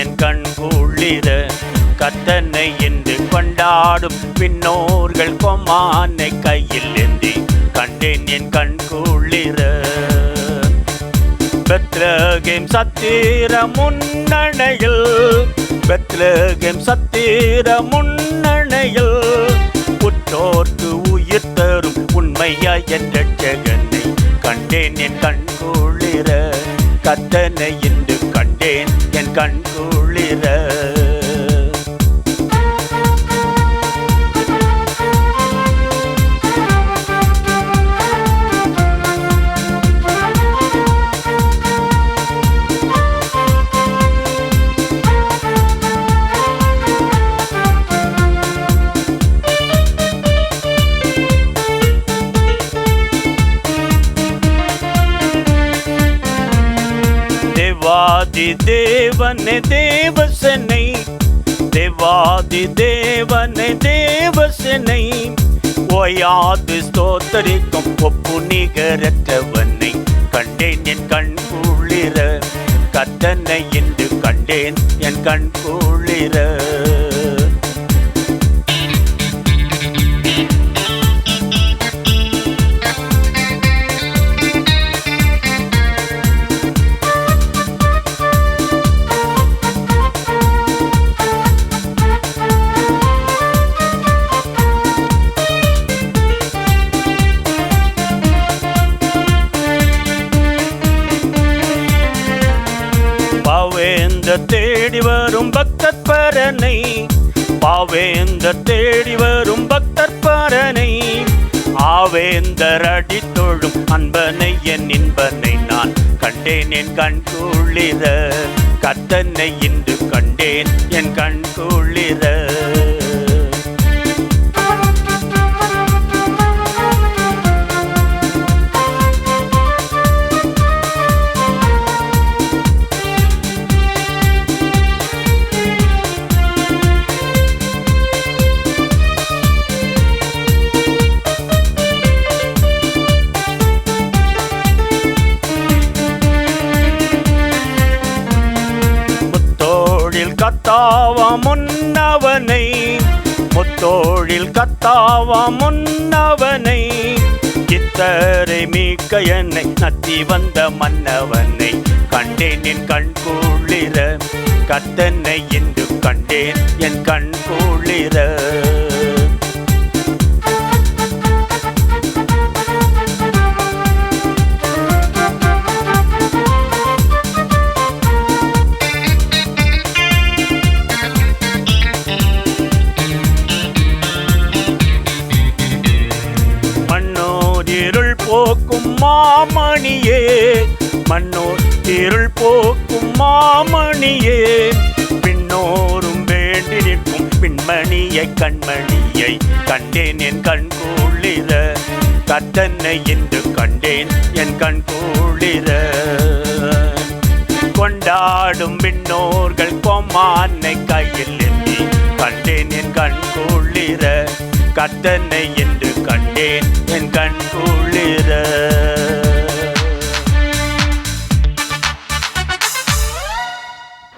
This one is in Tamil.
என் கண் குளிர கர்த்தனை என்று கொண்டாடும் பின்னோர்கள் கொமானை கையில் ஏந்தி கண்டேன் என் கண் குளிர. பெத்லகேம் சத்திர முன்னணையில் பெத்லகேம் சத்திர முன்னணையில் உற்றோர்க்கு உயிர் தரும் உண்மையாய் என் இரட்சகனை கண்டேன் என் கண் குளிர கர்த்தனை என்று கண்டேன் என் கண் குளிர. தேவாதி தேவனே தேவசனை தேவாதி தேவனே தேவசனை ஓயாது ஸ்தோத்தரிக்கும் ஒப்பு நிகரற்றவனை கண்டேன் என் கண் குளிர கர்த்தனை என்று கண்டேன் என் கண் குளிர. பாவேந்த தேடி வரும் பக்தர் பரனை பாவேந்த தேடி வரும் பக்தர் பரனை ஆவேந்தர் அடி தொழும் அன்பனை என் இன்பனை நான் கண்டேன் என் கண் குளிர கர்த்தனை இன்று கண்டேன் என் கண் குளிர. கத்தாவ முன்னவனை முத்தோழில் கத்தாவ முன்னவனை இத்தரை மீட்க என்னை நத்தி வந்த மன்னவனை கண்டேன் என் கண் குளிர கர்த்தனை என்று கண்டேன் என் கண் குளிர. இருள் போக்கும் மாமணியே மன்னோர் இருள் போக்கும் மாமணியே பின்னோரும் வேண்டி நிற்கும் பின்மணியை கண்மணியை கண்டேன் என் கண் குளிர கர்த்தனை என்று கண்டேன் என் கண் குளிர. கொண்டாடும் பின்னோர்கள் கொமானை கையில் ஏந்தி கண்டேன் என் கண் குளிர கர்த்தனை என்று கண்டேன் என் கண் குளிர.